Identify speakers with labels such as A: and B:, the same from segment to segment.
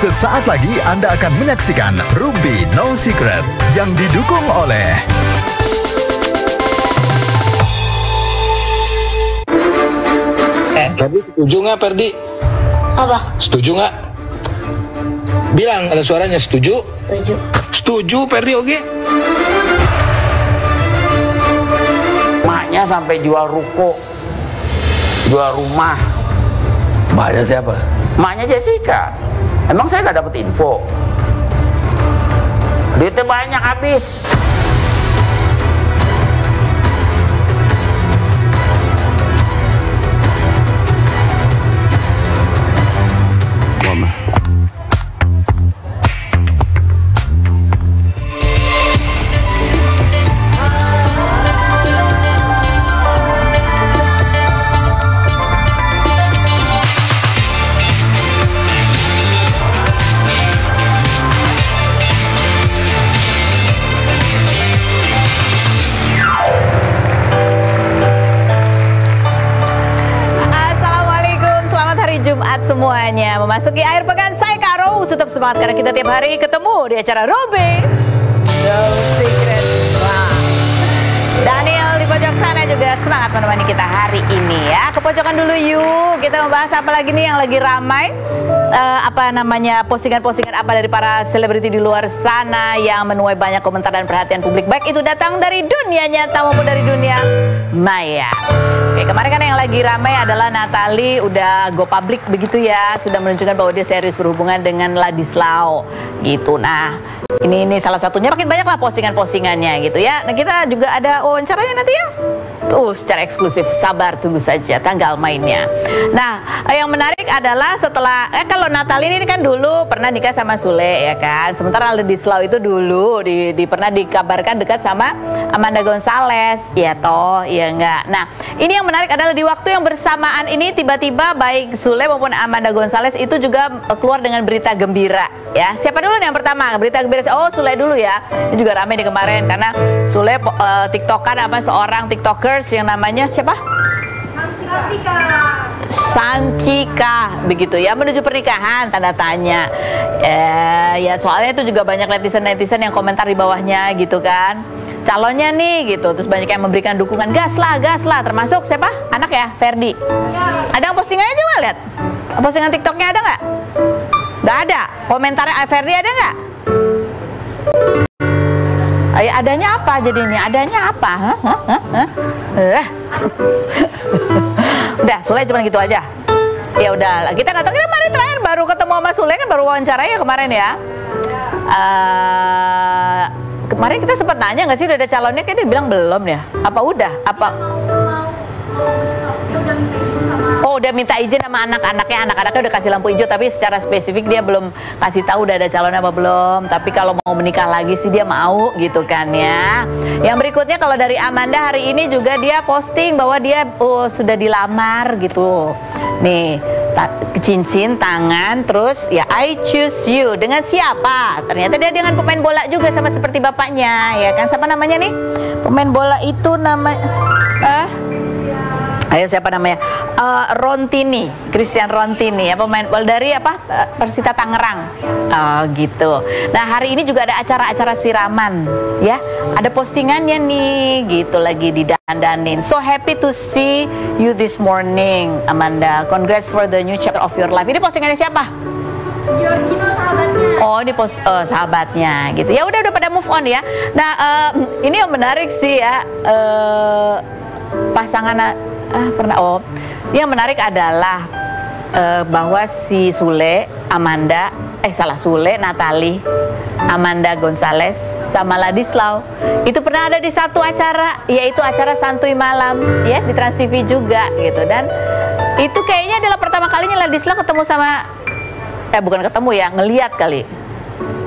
A: Sesaat lagi Anda akan menyaksikan Rumpi No Secret yang didukung oleh
B: Perdi setuju nggak, Perdi?
C: Apa?
B: Setuju nggak? Bilang ada suaranya, setuju?
C: Setuju.
B: Setuju, Perdi, oke?
D: Maknya sampai jual ruko, jual rumah.
B: Maknya siapa?
D: Maknya Jessica. Emang saya nggak dapet info. Duitnya banyak habis.
E: Semuanya memasuki akhir pekan, saya Karo tetap semangat karena kita tiap hari ketemu di acara Rumpi No Secret. Wow. Daniel di pojok sana juga semangat menemani kita hari ini ya. Ke pojokan dulu yuk, kita membahas apa lagi nih yang lagi ramai. Postingan-postingan apa dari para selebriti di luar sana yang menuai banyak komentar dan perhatian publik, baik itu datang dari dunia nyata maupun dari dunia maya. Oke, kemarin kan yang lagi ramai adalah Natalie udah go public begitu ya, sudah menunjukkan bahwa dia serius berhubungan dengan Ladislaw gitu. Nah, ini salah satunya, makin banyak lah postingan-postingannya gitu ya. Nah, kita juga ada wawancaranya nanti ya. Tuh, secara eksklusif, sabar tunggu saja tanggal mainnya. Nah, yang menarik adalah setelah kalau Natalie ini kan dulu pernah nikah sama Sule ya kan. Sementara Ladislaw itu dulu pernah dikabarkan dekat sama Amanda Gonzalez. Ya toh, ya enggak. Nah, ini yang menarik adalah di waktu yang bersamaan ini tiba-tiba baik Sule maupun Amanda Gonzalez itu juga keluar dengan berita gembira ya. Siapa dulu nih yang pertama? Berita gembira. Oh, Sule dulu ya. Ini juga ramai di kemarin karena Sule tiktokan seorang tiktokers yang namanya siapa? Santika begitu ya, menuju pernikahan tanda tanya. Ya soalnya itu juga banyak netizen yang komentar di bawahnya gitu kan. Calonnya nih gitu, terus banyak yang memberikan dukungan, gas lah, termasuk siapa? Anak ya, Ferdi. Ada yang postingannya coba lihat. Postingan TikToknya ada nggak? Nggak ada. Komentarnya Ferdi ada nggak? Adanya apa jadinya? Adanya apa? Udah, Sule cuma gitu aja. Ya udah, kita nggak tahu, kita kemarin terakhir baru ketemu sama Sule kan, baru wawancaranya kemarin ya. Kemarin kita sempat nanya nggak sih udah ada calonnya, kayak dia bilang belum ya. Apa udah? Apa? Oh, udah minta izin sama anak-anaknya udah kasih lampu hijau, tapi secara spesifik dia belum kasih tahu udah ada calonnya apa belum. Tapi kalau mau menikah lagi sih dia mau gitu kan ya. Yang berikutnya kalau dari Amanda hari ini juga dia posting bahwa dia sudah dilamar gitu. Nih, cincin tangan, terus ya I choose you. Dengan siapa? Ternyata dia dengan pemain bola juga sama seperti bapaknya ya kan. Siapa namanya nih? Pemain bola itu ayo siapa namanya? Rontini, Christian Rontini ya, pemain bola dari Persita Tangerang. Oh gitu. Nah, hari ini juga ada acara-acara siraman ya. Ada postingannya nih gitu, lagi didandanin. So happy to see you this morning, Amanda. Congrats for the new chapter of your life. Ini postingannya siapa?
C: Giorgino, sahabatnya.
E: Oh, ini sahabatnya gitu. Ya udah pada move on ya. Nah, ini yang menarik sih ya. Pasangan yang menarik adalah bahwa si Sule, Natalie, Amanda Gonzalez sama Ladislaw itu pernah ada di satu acara, yaitu acara Santuy Malam ya di Trans TV juga gitu. Dan itu kayaknya adalah pertama kalinya Ladislaw ketemu sama bukan ketemu ya, ngeliat kali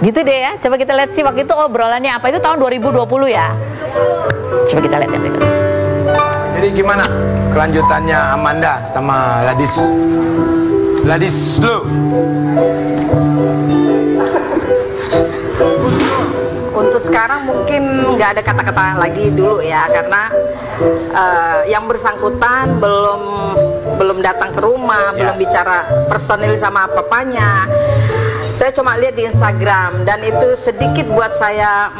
E: gitu deh ya. Coba kita lihat sih waktu itu obrolannya apa. Itu tahun 2020 ya. Coba kita lihat yang berikut.
B: Jadi gimana kelanjutannya Amanda sama Ladislaw?
F: Untuk sekarang mungkin nggak ada kata-kata lagi dulu ya, karena yang bersangkutan belum datang ke rumah, belum bicara personil sama papanya. Saya cuma lihat di Instagram dan itu sedikit buat saya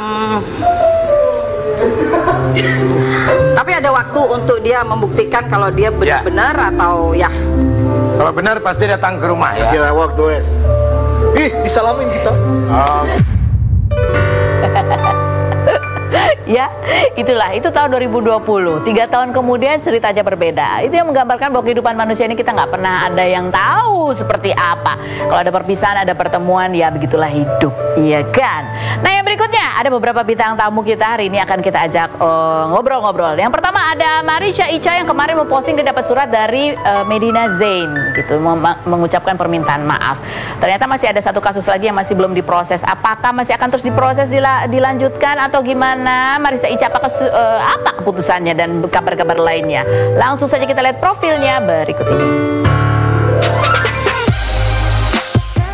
F: tapi ada waktu untuk dia membuktikan kalau dia benar-benar atau ya.
B: Kalau benar pasti datang ke rumah ya.
G: Kasih waktu Ih, disalamin kita.
E: Ya, itulah, itu tahun 2020. 3 tahun kemudian ceritanya berbeda. Itu yang menggambarkan bahwa kehidupan manusia ini kita nggak pernah ada yang tahu seperti apa. Kalau ada perpisahan, ada pertemuan, ya begitulah hidup, iya kan? Nah, yang berikutnya ada beberapa bintang tamu kita hari ini akan kita ajak ngobrol-ngobrol. Yang pertama ada Marisha Icha yang kemarin memposting dia dapat surat dari Medina Zain, gitu, mengucapkan permintaan maaf. Ternyata masih ada satu kasus lagi yang masih belum diproses. Apakah masih akan terus diproses, dilanjutkan atau gimana? Marisha Icha, apa keputusannya dan kabar-kabar lainnya? Langsung saja kita lihat profilnya berikut ini.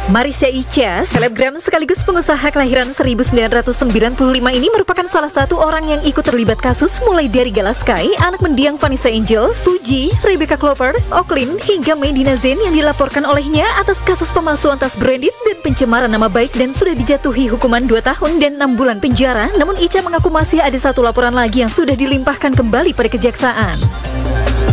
H: Marisha Icha, selebgram sekaligus pengusaha kelahiran 1995 ini merupakan salah satu orang yang ikut terlibat kasus mulai dari Gala Sky, anak mendiang Vanessa Angel, Fuji, Rebecca Clover, Oaklyn, hingga Medina Zain yang dilaporkan olehnya atas kasus pemalsuan tas branded dan pencemaran nama baik dan sudah dijatuhi hukuman 2 tahun dan 6 bulan penjara. Namun Icha mengaku masih ada satu laporan lagi yang sudah dilimpahkan kembali pada kejaksaan.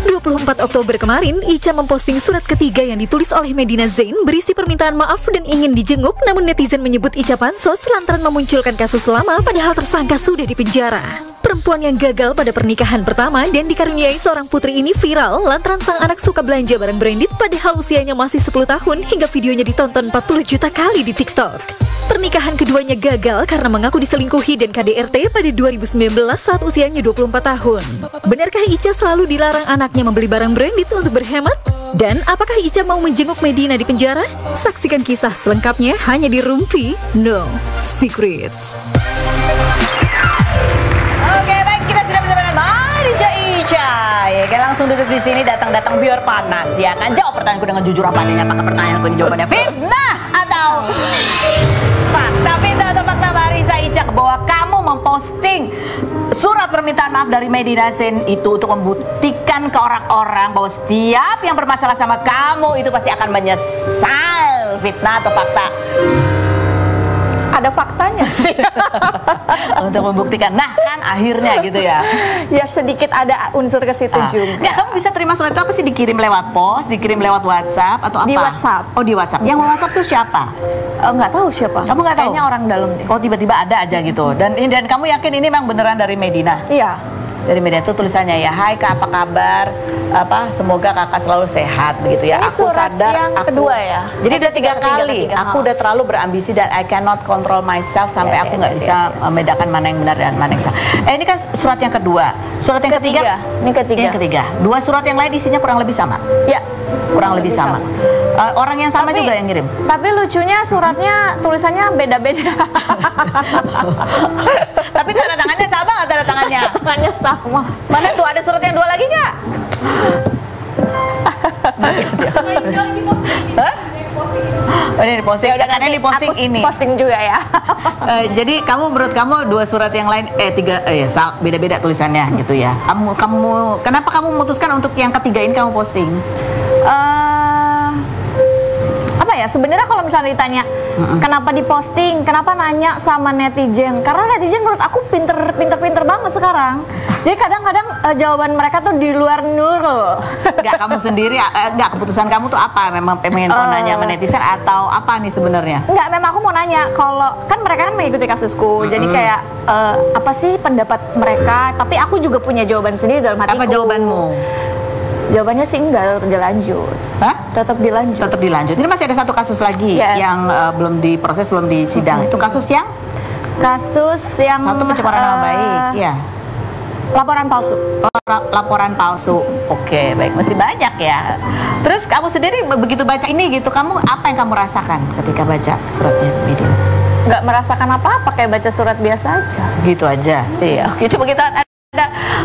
H: 24 Oktober kemarin, Icha memposting surat ketiga yang ditulis oleh Medina Zain berisi permintaan maaf dan ingin dijenguk, namun netizen menyebut Icha pansos lantaran memunculkan kasus lama padahal tersangka sudah dipenjara. Perempuan yang gagal pada pernikahan pertama dan dikaruniai seorang putri ini viral lantaran sang anak suka belanja barang branded padahal usianya masih 10 tahun hingga videonya ditonton 40 juta kali di TikTok. Pernikahan keduanya gagal karena mengaku diselingkuhi dan KDRT pada 2019 saat usianya 24 tahun. Benarkah Icha selalu dilarang anaknya membeli barang branded untuk berhemat? Dan apakah Icha mau menjenguk Medina di penjara? Saksikan kisah selengkapnya hanya di Rumpi No Secret.
E: Oke, baik, kita sudah bersama dengan Marisha Icha. Ya kan, langsung duduk di sini, datang biar panas ya kan. Jawab pertanyaanku dengan jujur apa adanya. Apakah pertanyaanku ini jawabannya fitnah atau fakta? Fitnah atau fakta, Marisha Icha, bahwa kamu memposting surat permintaan maaf dari Medina Zain itu untuk membuktikan ke orang-orang bahwa setiap yang bermasalah sama kamu itu pasti akan menyesal. Fitnah atau fakta?
F: Ada faktanya sih.
E: Untuk membuktikan, nah kan akhirnya gitu ya.
F: Ya sedikit ada unsur ke situ juga.
E: Nggak, kamu bisa terima surat itu apa sih? Dikirim lewat pos, dikirim lewat WhatsApp atau apa?
F: Di WhatsApp.
E: Oh, di WhatsApp. Yang WhatsApp tuh siapa?
F: Nggak tahu siapa.
E: Kamu nggak tahu?
F: Kayaknya orang dalam deh.
E: Oh, tiba-tiba ada aja gitu. Dan kamu yakin ini memang beneran dari Medina?
F: Iya.
E: Dari Medina itu tulisannya ya, hai Kak, apa kabar? Semoga kakak selalu sehat begitu ya.
F: Ini
E: aku
F: surat
E: sadar
F: yang kedua ya.
E: Jadi udah 3 kali. Aku udah terlalu berambisi dan I cannot control myself sampai aku nggak bisa membedakan mana yang benar dan mana yang salah. Ini kan surat yang kedua. Surat yang ketiga.
F: Ini ketiga.
E: Yang ketiga. 2 surat yang lain isinya kurang lebih sama.
F: Ya,
E: kurang lebih sama. Orang yang sama juga yang ngirim.
F: Tapi lucunya suratnya tulisannya beda-beda.
E: Tapi tanda tangannya sama nggak tanda tangannya?
F: Tangannya sama.
E: Mana tuh, ada surat yang 2 lagi nggak? Oh, ini diposting.
F: Ya udah,
E: karena diposting
F: aku
E: ini.
F: Posting juga ya.
E: Jadi menurut kamu 2 surat yang lain 3 beda-beda tulisannya gitu ya. Kenapa kamu memutuskan untuk yang ketiga ini kamu posting?
F: Apa ya, sebenarnya kalau misalnya ditanya kenapa diposting, kenapa nanya sama netizen, karena netizen menurut aku pinter banget sekarang. Jadi kadang-kadang jawaban mereka tuh di luar nurul.
E: Gak kamu sendiri, gak keputusan kamu tuh apa? Memang pengen mau nanya sama netizen atau apa nih sebenarnya?
F: Enggak, memang aku mau nanya, kalau kan mereka kan mengikuti kasusku, jadi kayak apa sih pendapat mereka, tapi aku juga punya jawaban sendiri dalam hatiku.
E: Apa jawabanmu?
F: Jawabannya sih enggak, dilanjut.
E: Hah?
F: Tetap dilanjut.
E: Tetap dilanjut. Ini masih ada satu kasus lagi yang belum diproses, belum disidang. Itu kasus yang?
F: Kasus yang
E: satu pencemaran nama baik. Iya.
F: Laporan palsu.
E: Laporan palsu. Oke, baik. Masih banyak ya. Terus kamu sendiri begitu baca ini gitu, apa yang kamu rasakan ketika baca suratnya Medina?
F: Nggak merasakan apa-apa, kayak baca surat biasa aja.
E: Gitu aja. Iya. Oke, coba kita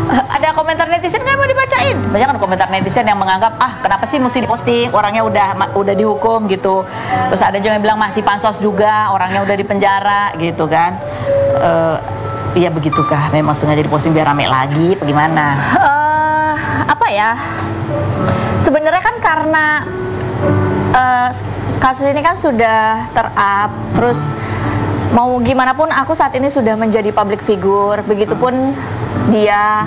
E: ada komentar netizen nggak mau dibacain? Banyak kan komentar netizen yang menganggap kenapa sih mesti diposting, orangnya udah dihukum gitu. Terus ada juga yang bilang masih pansos juga, orangnya udah dipenjara gitu kan. Iya begitukah? Memang sengaja diposting biar rame lagi? Bagaimana?
F: Apa ya? Sebenarnya kan karena kasus ini kan sudah ter-up, terus mau gimana pun aku saat ini sudah menjadi public figure, begitupun dia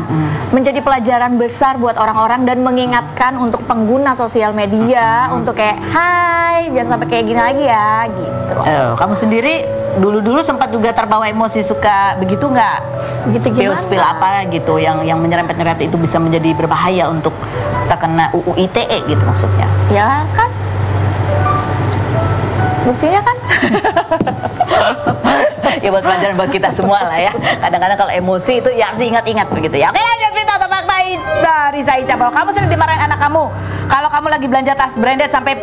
F: menjadi pelajaran besar buat orang-orang dan mengingatkan untuk pengguna sosial media untuk kayak, hai, jangan sampai kayak gini lagi ya, gitu.
E: Kamu sendiri dulu-dulu sempat juga terbawa emosi, suka begitu nggak?
F: Gitu
E: Spill apa gitu yang menyerempet-nyerempet itu bisa menjadi berbahaya untuk terkena UU ITE gitu maksudnya?
F: Ya kan? Buktinya kan?
E: Ya buat pelajaran buat kita semua lah ya. Kadang-kadang kalau emosi itu ya harus ingat-ingat begitu ya. Oke, lanjut Vita atau fakta Risa Ica, bahwa kamu sering dimarahin anak kamu kalau kamu lagi belanja tas branded sampai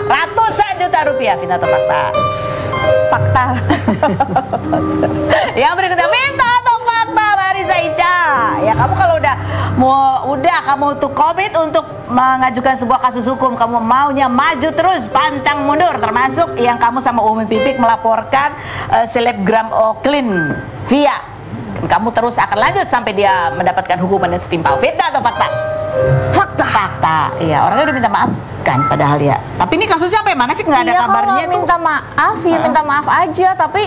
E: ratusan juta rupiah. Vita atau fakta?
F: Fakta.
E: Yang berikutnya, Vita atau fakta Risa Ica? Ya kamu kalau udah kamu tuh komit untuk mengajukan sebuah kasus hukum, kamu maunya maju terus pantang mundur, termasuk yang kamu sama Umi Pipik melaporkan selebgram Oklin via, kamu terus akan lanjut sampai dia mendapatkan hukuman yang setimpal. Fitnah atau fakta? Fakta. Fakta. Iya, orangnya udah minta maaf kan padahal ya. Tapi ini kasusnya apa ya? Mana sih nggak ada kabarnya
F: tuh? Minta maaf ya, minta maaf aja. Tapi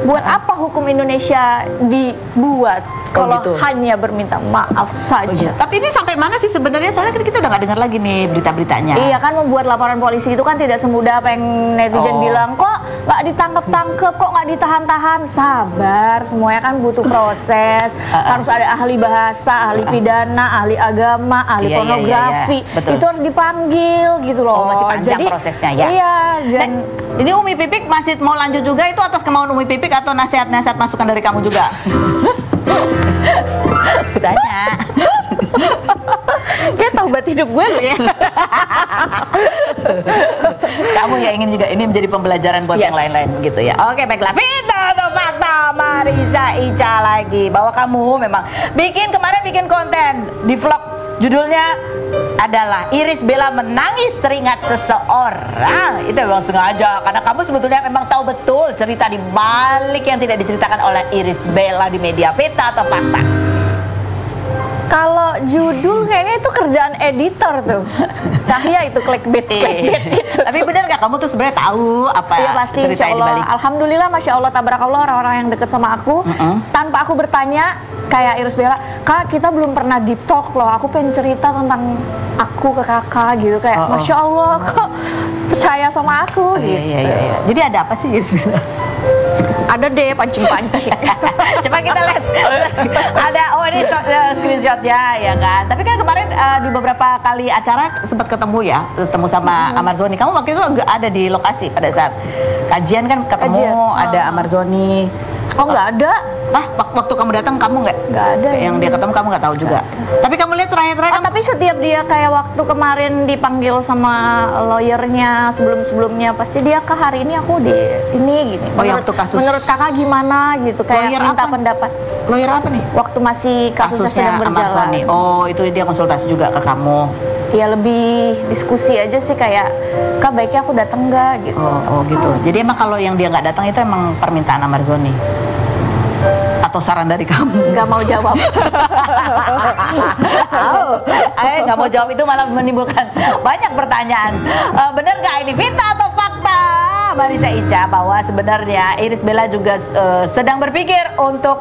F: buat apa hukum Indonesia dibuat kalau gitu, hanya berminta maaf saja?
E: Tapi ini sampai mana sih sebenarnya? Soalnya kita udah nggak dengar lagi nih berita-beritanya.
F: Iya kan, membuat laporan polisi itu kan tidak semudah apa yang netizen bilang. Kok nggak ditangkep-tangkep, kok nggak ditahan-tahan? Sabar, semuanya kan butuh proses. Harus ada ahli bahasa, ahli pidana, ahli agama, ahli pornografi. Itu harus dipanggil gitu loh.
E: Masih panjang prosesnya ya.
F: Iya.
E: Ini Umi Pipik masih mau lanjut juga, itu atas kemauan Umi Pipik atau nasihat-nasihat masukan dari kamu juga? Tanya.
F: Dia tahu buat hidup gue ya.
E: Kamu ya ingin juga ini menjadi pembelajaran buat yang lain-lain gitu ya. Oke, baiklah. Fitnah atau fakta Risa Ica lagi, bahwa kamu memang kemarin bikin konten di vlog, judulnya adalah Irish Bella menangis teringat seseorang. Itu memang sengaja karena kamu sebetulnya memang tahu betul cerita di balik yang tidak diceritakan oleh Irish Bella di media. Fitnah atau fakta?
F: Kalau judul kayaknya itu kerjaan editor tuh. Cahya itu clickbait gitu.
E: Tapi benar nggak kamu tuh sebenarnya tahu apa
F: ya, pasti,
E: cerita
F: insya Allah.
E: dibalik?
F: Alhamdulillah, masya Allah, tabarakallah, orang-orang yang dekat sama aku tanpa aku bertanya, kayak Irish Bella, Kak, kita belum pernah deep talk loh, aku pengen cerita tentang aku ke kakak gitu, kayak masya Allah, kok percaya sama aku gitu.
E: Iya. Jadi ada apa sih Irish Bella?
F: Ada deh pancing-pancing.
E: Coba kita lihat. Ada, ini screenshotnya ya kan. Tapi kan kemarin di beberapa kali acara sempat ketemu sama Amarzoni. Kamu waktu itu nggak ada di lokasi pada saat kajian kan ketemu ada Amarzoni.
F: Oh, nggak ada.
E: Waktu kamu datang kamu nggak
F: ada.
E: Yang dia ketemu kamu nggak tahu juga. Tapi kamu lihat terakhir-terakhir.
F: Tapi setiap dia kayak waktu kemarin dipanggil sama lawyernya sebelum-sebelumnya, pasti dia, Kak, hari ini aku di ini gini. Menurut kakak gimana gitu, kayak
E: lawyer
F: minta
E: apa?
F: pendapat.
E: Lawyer apa nih?
F: Waktu masih kasusnya sedang berjalan.
E: Amarzoni. Oh, itu dia konsultasi juga ke kamu.
F: Ya lebih diskusi aja sih, kayak, Kak, baiknya aku datang nggak gitu.
E: Oh gitu. Jadi emang kalau yang dia nggak datang itu emang permintaan Amarzoni atau saran dari kamu?
F: Nggak mau jawab.
E: Nggak mau jawab itu malah menimbulkan banyak pertanyaan. Bener nggak ini Vita atau fakta Risa Ica, bahwa sebenarnya Irish Bella juga sedang berpikir untuk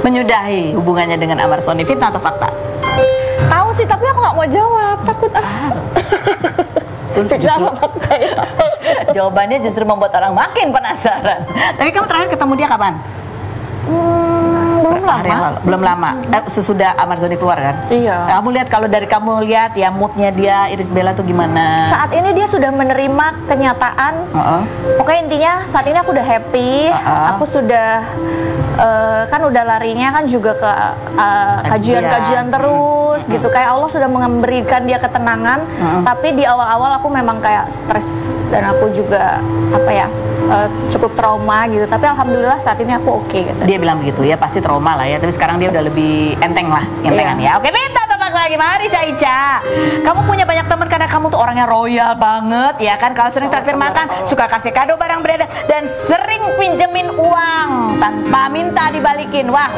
E: menyudahi hubungannya dengan Amarzoni? Fitnah atau fakta?
F: Tahu sih, tapi aku nggak mau jawab, takut.
E: Jawabannya justru membuat orang makin penasaran. Tapi kamu terakhir ketemu dia kapan? Belum lama. Sesudah Amarzoni keluar kan?
F: Iya.
E: Kamu lihat, kalau dari kamu lihat ya moodnya dia, Irish Bella tuh gimana?
F: Saat ini dia sudah menerima kenyataan. Pokoknya intinya saat ini aku udah happy. Aku sudah kan udah larinya kan juga ke kajian-kajian terus gitu. Kayak Allah sudah memberikan dia ketenangan. Tapi di awal-awal aku memang kayak stres dan aku juga cukup trauma gitu. Tapi alhamdulillah saat ini aku oke gitu.
E: Dia bilang begitu ya, pasti trauma lah ya. Tapi sekarang dia udah lebih enteng lah, entengan ya. Oke, Vita tebak lagi, Risa Ica. Kamu punya banyak teman karena kamu tuh orangnya royal banget ya kan. Kalau sering traktir makan, suka kasih kado barang bereda, dan sering pinjemin uang tanpa minta dibalikin. Wah,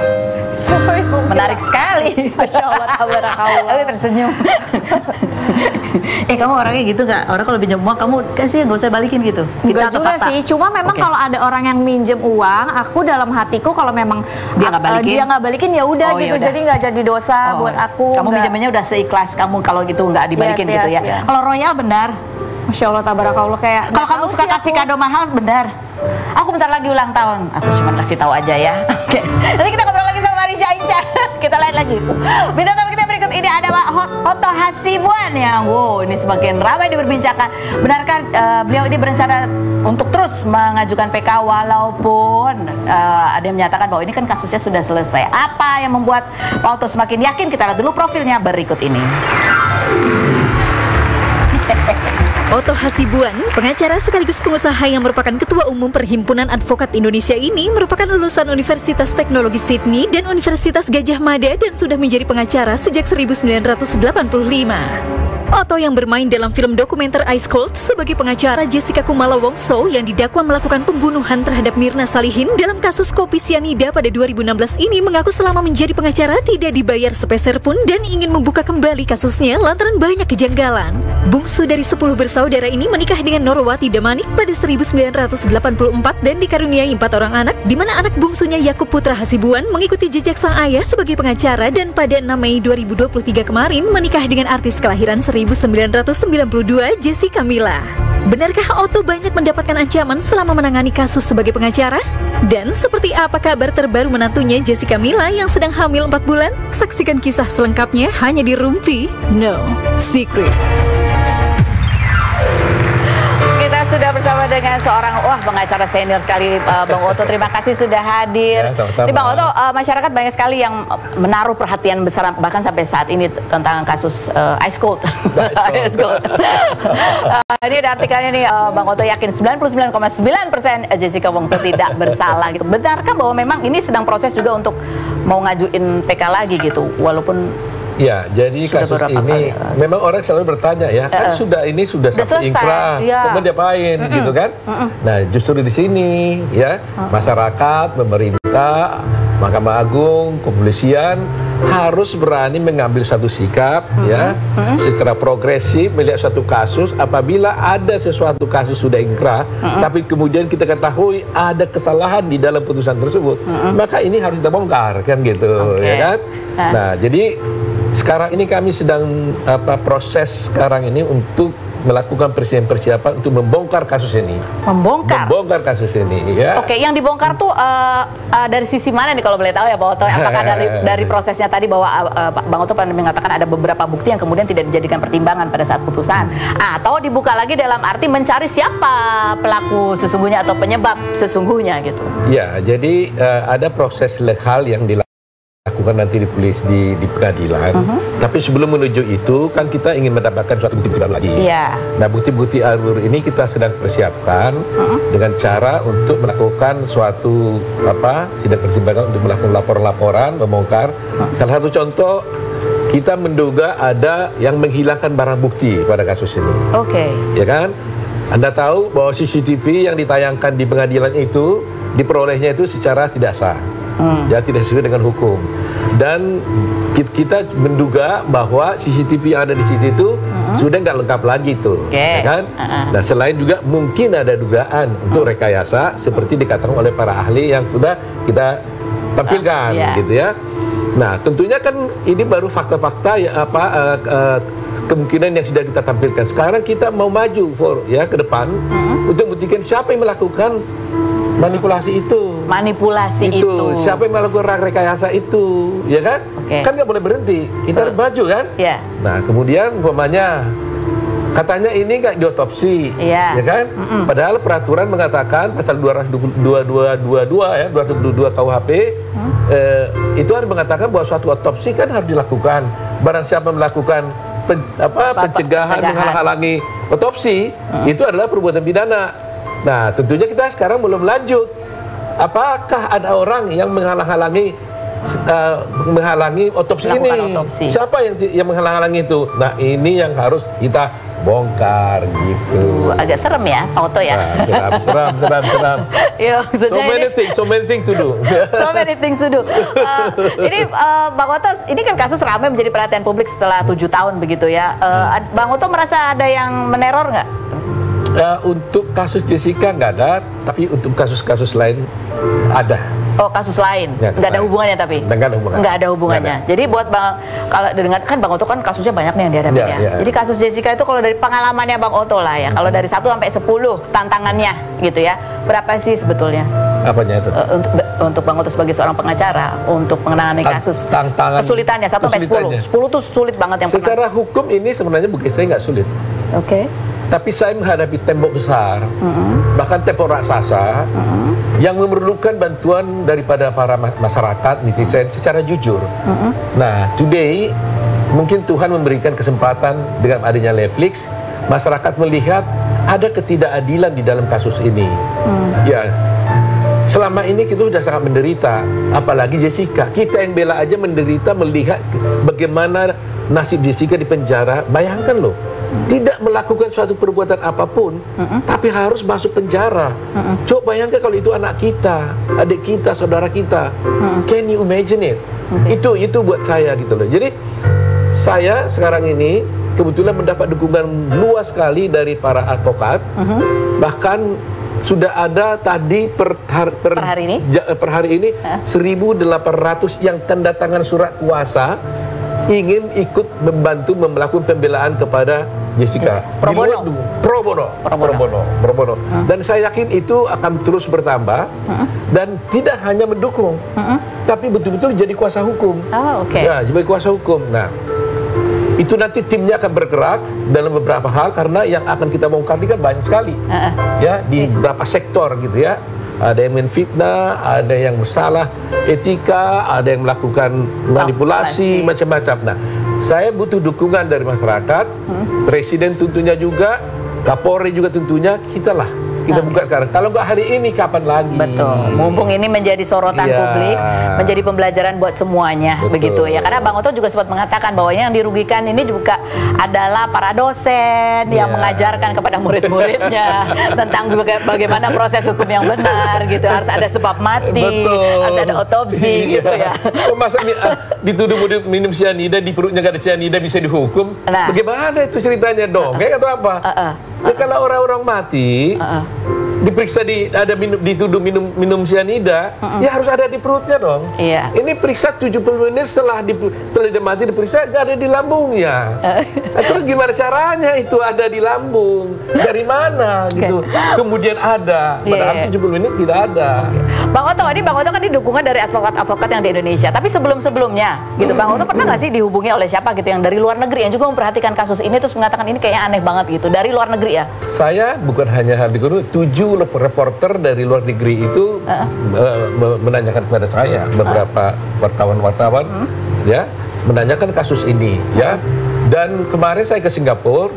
E: menarik sekali.
F: Masya Allah, tabarakallah.
E: Aku tersenyum. Kamu orangnya gitu nggak? Orang kalau pinjam uang kamu kasih nggak usah balikin gitu?
F: Enggak juga sih, cuma memang kalau ada orang yang minjem uang, aku dalam hatiku kalau memang dia nggak balikin ya udah gitu, jadi nggak jadi dosa buat aku.
E: Kamu minjemennya udah seikhlas kamu kalau gitu nggak dibalikin gitu ya. Kalau Royal benar.
F: Masya Allah, tabarakallah, kayak
E: kalau kamu suka kasih kado mahal benar. Aku bentar lagi ulang tahun. Aku cuma kasih tahu aja ya. Oke. Nanti kita ngobrol lagi sama Marisha Ica. Kita lihat lagi. Bintang tamu kita berikut ini ada Pak Oto Hasibuan ya. Wow, ini semakin ramai diperbincangkan. Benarkah beliau ini berencana untuk terus mengajukan PK walaupun ada yang menyatakan bahwa ini kan kasusnya sudah selesai. Apa yang membuat Pak Oto semakin yakin? Kita lihat dulu profilnya berikut ini.
H: Oto Hasibuan, pengacara sekaligus pengusaha yang merupakan Ketua Umum Perhimpunan Advokat Indonesia ini merupakan lulusan Universitas Teknologi Sydney dan Universitas Gadjah Mada dan sudah menjadi pengacara sejak 1985. Oto yang bermain dalam film dokumenter Ice Cold sebagai pengacara Jessica Kumala Wongso yang didakwa melakukan pembunuhan terhadap Mirna Salihin dalam kasus kopi sianida pada 2016 ini mengaku selama menjadi pengacara tidak dibayar sepeser pun dan ingin membuka kembali kasusnya lantaran banyak kejanggalan. Bungsu dari 10 bersaudara ini menikah dengan Norowati Damanik pada 1984 dan dikaruniai 4 orang anak, di mana anak bungsunya Yakub Putra Hasibuan mengikuti jejak sang ayah sebagai pengacara dan pada 6 Mei 2023 kemarin menikah dengan artis kelahiran 1992 Jessica Mila. Benarkah Oto banyak mendapatkan ancaman selama menangani kasus sebagai pengacara? Dan seperti apa kabar terbaru menantunya Jessica Mila yang sedang hamil 4 bulan? Saksikan kisah selengkapnya hanya di Rumpi No Secret.
E: Sudah bersama dengan seorang pengacara senior sekali, Bang Oto. Terima kasih sudah hadir.
I: Ya, sama-sama.
E: Bang Oto, masyarakat banyak sekali yang menaruh perhatian besar bahkan sampai saat ini tentang kasus Ice Cold. Ice Cold. Ini ada artikelnya nih, Bang Oto yakin 99,9% Jessica Wongso tidak bersalah gitu. Benarkah bahwa memang ini sedang proses juga untuk mau ngajuin PK lagi gitu, walaupun
I: ya, jadi kasus ini memang orang selalu bertanya ya, kan sudah sampai ingkrah, kemudian diapain gitu kan? Nah, justru di sini ya, masyarakat, pemerintah, Mahkamah Agung, kepolisian harus berani mengambil satu sikap ya, secara progresif melihat suatu kasus. Apabila ada sesuatu kasus sudah ingkrah, tapi kemudian kita ketahui ada kesalahan di dalam putusan tersebut, maka ini harus kita bongkar kan gitu, ya kan? Nah, jadi sekarang ini kami sedang proses sekarang ini untuk melakukan persiapan untuk membongkar kasus ini. Membongkar kasus ini ya.
E: Oke, yang dibongkar tuh dari sisi mana nih kalau boleh tahu ya Pak Oto? Apakah dari prosesnya tadi bahwa Bang Oto pernah mengatakan ada beberapa bukti yang kemudian tidak dijadikan pertimbangan pada saat putusan, atau dibuka lagi dalam arti mencari siapa pelaku sesungguhnya atau penyebab sesungguhnya gitu?
I: Ya, jadi ada proses legal yang dilakukan nanti di pengadilan. Tapi sebelum menuju itu kan kita ingin mendapatkan suatu bukti baru lagi. Nah, bukti-bukti baru ini kita sedang persiapkan dengan cara untuk melakukan suatu sidang pertimbangan untuk melakukan laporan-laporan, membongkar. Salah satu contoh, kita menduga ada yang menghilangkan barang bukti pada kasus ini. Ya kan? Anda tahu bahwa CCTV yang ditayangkan di pengadilan itu diperolehnya itu secara tidak sah. Ya, tidak sesuai dengan hukum. Dan kita menduga bahwa CCTV yang ada di situ itu sudah nggak lengkap lagi tuh, ya kan? Nah, selain juga mungkin ada dugaan untuk rekayasa seperti dikatakan oleh para ahli yang sudah kita tampilkan, gitu ya. Nah, tentunya kan ini baru fakta-fakta ya kemungkinan yang sudah kita tampilkan. Sekarang kita mau maju ke depan untuk membuktikan siapa yang melakukan manipulasi itu. Siapa yang melakukan rekayasa itu, ya kan? Kan nggak boleh berhenti, kita harus maju kan? Nah, kemudian umpamanya katanya ini nggak diotopsi, ya kan? Padahal peraturan mengatakan pasal 222 ya, 222 KUHP itu harus mengatakan bahwa suatu otopsi kan harus dilakukan. Barang siapa melakukan pencegahan menghalang-halangi otopsi, itu adalah perbuatan pidana. Nah, tentunya kita sekarang belum lanjut. Apakah ada orang yang menghalang-halangi otopsi ini? Siapa yang menghalang-halangi itu? Nah, ini yang harus kita bongkar gitu.
E: Agak serem ya, Pak Oto ya.
I: Seram.
E: Ya,
I: so many things to do.
E: So many things to do. Ini Bang Oto, ini kan kasus ramai menjadi perhatian publik setelah 7 tahun begitu ya. Bang Oto merasa ada yang meneror nggak?
I: Untuk kasus Jessica nggak ada, tapi untuk kasus-kasus lain ada.
E: Oh, kasus lain?
I: Ya,
E: nggak ada hubungannya tapi? Nggak ada hubungannya. Jadi buat kalau dengar kan Bang Oto kan kasusnya banyak nih yang dihadapi ya. Jadi kasus Jessica itu kalau dari pengalamannya Bang Oto lah ya, kalau dari 1 sampai 10 tantangannya gitu ya, berapa sih sebetulnya?
I: Apanya itu?
E: Untuk Bang Oto sebagai seorang pengacara untuk menangani kasus kesulitannya 1 sampai 10. 10 tuh sulit banget yang
I: secara hukum ini sebenarnya bagi saya nggak sulit.
E: Oke.
I: Tapi saya menghadapi tembok besar, bahkan tembok raksasa, yang memerlukan bantuan daripada para masyarakat, netizen secara jujur. Nah, today mungkin Tuhan memberikan kesempatan dengan adanya Netflix, masyarakat melihat ada ketidakadilan di dalam kasus ini. Ya, selama ini kita sudah sangat menderita, apalagi Jessica. Kita yang bela aja menderita melihat bagaimana nasib Jessica di penjara. Bayangkan loh. Tidak melakukan suatu perbuatan apapun, tapi harus masuk penjara. Coba bayangkan kalau itu anak kita, adik kita, saudara kita. Can you imagine it? Itu buat saya gitu loh. Jadi saya sekarang ini kebetulan mendapat dukungan luas sekali dari para advokat. Bahkan sudah ada tadi per hari ini 1.800 yang tanda tangan surat kuasa ingin ikut membantu melakukan pembelaan kepada Jessica. Pro bono. Dan saya yakin itu akan terus bertambah dan tidak hanya mendukung, tapi betul-betul jadi kuasa hukum. Ya, jadi kuasa hukum. Nah, itu nanti timnya akan bergerak dalam beberapa hal karena yang akan kita bongkar ini kan banyak sekali, ya di beberapa sektor gitu ya. Ada yang menfitnah, ada yang bersalah etika, ada yang melakukan manipulasi, macam-macam. Nah, saya butuh dukungan dari masyarakat, Presiden tentunya juga, Kapolri juga tentunya, kita buka sekarang. Kalau nggak hari ini, kapan lagi?
E: Betul. Mumpung ini menjadi sorotan publik, menjadi pembelajaran buat semuanya, begitu ya. Karena Bang Oto juga sempat mengatakan bahwa yang dirugikan ini juga adalah para dosen yang mengajarkan kepada murid-muridnya tentang bagaimana proses hukum yang benar, gitu. Harus ada sebab mati, harus ada otopsi, gitu ya.
I: Masa dituduh minum cyanida, di perutnya nggak ada cyanida bisa dihukum? Nah, bagaimana itu ceritanya dong? Kayak atau apa? Ya, kalau orang-orang mati diperiksa dituduh minum cyanida, ya harus ada di perutnya dong. Ini periksa 70 menit setelah dia mati diperiksa nggak ada di lambungnya. Terus gimana caranya itu ada di lambung? Dari mana gitu? Kemudian ada, padahal 70 menit tidak ada.
E: Bang Oto kan didukungan dari advokat-advokat yang di Indonesia. Tapi sebelum-sebelumnya, gitu, Bang Oto pernah nggak sih dihubungi oleh siapa gitu yang dari luar negeri yang juga memperhatikan kasus ini terus mengatakan ini kayaknya aneh banget gitu dari luar negeri ya? Saya
I: bukan hanya Hardi, 7 reporter dari luar negeri itu menanyakan kepada saya, beberapa wartawan ya menanyakan kasus ini ya. Dan kemarin saya ke Singapura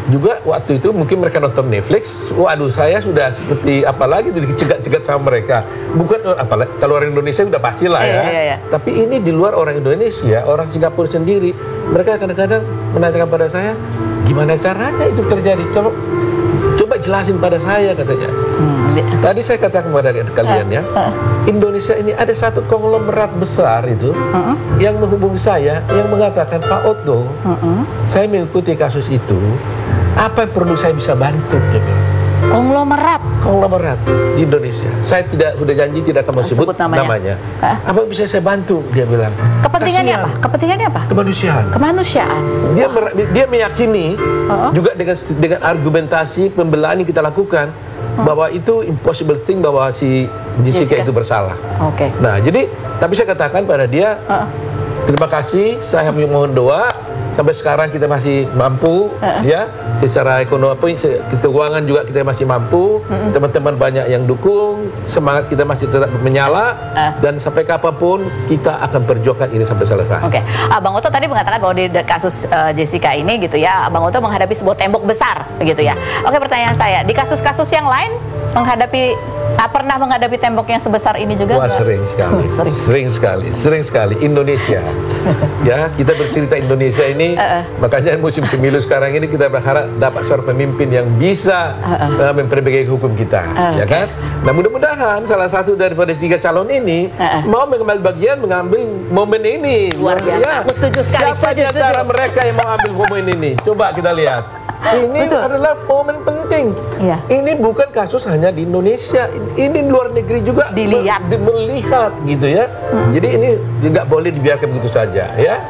I: juga, waktu itu mungkin mereka nonton Netflix. Waduh, saya sudah seperti apalagi dicegat-cegat sama mereka. Bukan apalagi kalau orang Indonesia sudah pastilah ya. Tapi ini di luar orang Indonesia, orang Singapura sendiri, mereka kadang-kadang menanyakan pada saya, gimana caranya itu terjadi? Coba jelasin pada saya, katanya. Tadi saya katakan kepada kalian ya, Indonesia ini ada satu konglomerat besar itu yang menghubungi saya, yang mengatakan, Pak Oto, saya mengikuti kasus itu, apa yang perlu saya bisa bantu? Dia bilang. Konglomerat di Indonesia. Saya sudah janji tidak akan sebut namanya. Apa yang bisa saya bantu? Dia bilang.
E: Kepentingannya apa? Kemanusiaan.
I: Dia meyakini juga dengan argumentasi pembelaan yang kita lakukan bahwa itu impossible thing bahwa si Jessica itu bersalah. Nah, jadi tapi saya katakan pada dia, terima kasih, saya mohon doa. Sampai sekarang kita masih mampu, ya, secara ekonomi, keuangan juga kita masih mampu. Teman-teman banyak yang dukung, semangat kita masih tetap menyala, dan sampai kapanpun kita akan perjuangkan ini sampai selesai.
E: Bang Oto tadi mengatakan bahwa di kasus Jessica ini, gitu ya, Bang Oto menghadapi sebuah tembok besar, begitu ya. Pertanyaan saya, di kasus-kasus yang lain menghadapi Pernah menghadapi tembok yang sebesar ini juga?
I: Wah, sering sekali. Sering sekali. Indonesia. Ya, kita bercerita Indonesia ini, makanya musim pemilu sekarang ini kita berharap dapat seorang pemimpin yang bisa memperbaiki hukum kita, ya kan? Nah, mudah-mudahan salah satu daripada 3 calon ini mau mengambil bagian mengambil momen ini.
E: Luar biasa.
I: Ya.
E: Aku setuju sekali.
I: Siapa di antara mereka yang mau ambil momen ini? Coba kita lihat. Ini adalah momen penting.
E: Iya.
I: Ini bukan kasus hanya di Indonesia, ini luar negeri juga
E: dilihat,
I: melihat gitu ya. Jadi ini tidak boleh dibiarkan begitu saja ya.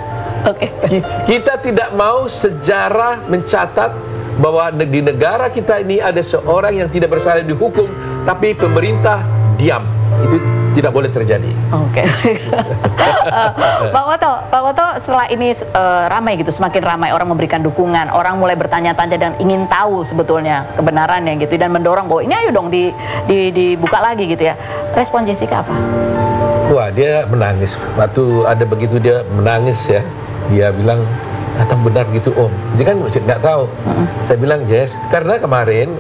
I: Kita tidak mau sejarah mencatat bahwa di negara kita ini ada seorang yang tidak bersalah dihukum, tapi pemerintah diam. Itu tidak boleh terjadi.
E: Bang Oto, setelah ini ramai gitu, semakin ramai orang memberikan dukungan, orang mulai bertanya-tanya dan ingin tahu sebetulnya kebenarannya gitu, dan mendorong bahwa ini ayo dong dibuka lagi gitu ya. Respon Jessica apa?
I: Wah, dia menangis. Waktu ada begitu dia menangis ya. Dia bilang, atau benar gitu Om. Dia kan nggak tahu. Saya bilang Jess, karena kemarin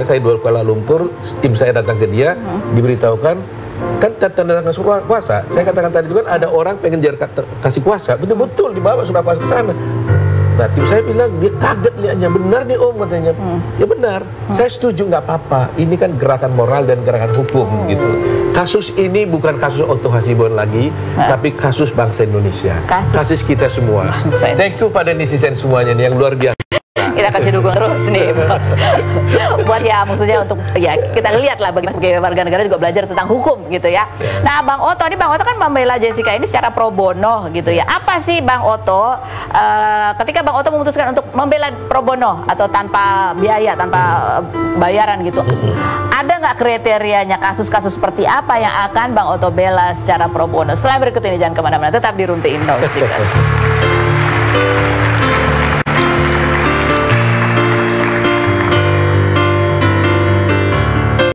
I: saya di Kuala Lumpur, tim saya datang ke dia, diberitahukan kan tanda tangan surat kuasa. Saya katakan tadi juga ada orang pengen kasih kuasa, betul-betul dibawa surat kuasa ke sana. Nah, tim saya bilang dia kaget lihatnya, benar nih Om katanya. Ya benar, saya setuju, nggak apa-apa. Ini kan gerakan moral dan gerakan hukum gitu. Kasus ini bukan kasus Otto Hasibuan lagi, tapi kasus bangsa Indonesia. Kasus kita semua. Thank you pada netizen semuanya nih yang luar biasa.
E: Kita kasih dukung terus nih buat ya, maksudnya untuk ya kita lihat lah bagaimana sebagai warga negara juga belajar tentang hukum gitu ya. Nah, Bang Oto kan membela Jessica ini secara pro bono gitu ya. Apa sih Bang Oto ketika Bang Oto memutuskan untuk membela pro bono atau tanpa biaya, tanpa bayaran gitu, ada nggak kriterianya, kasus-kasus seperti apa yang akan Bang Oto bela secara pro bono? Setelah berikut ini jangan kemana-mana, tetap di Rumpi Indo.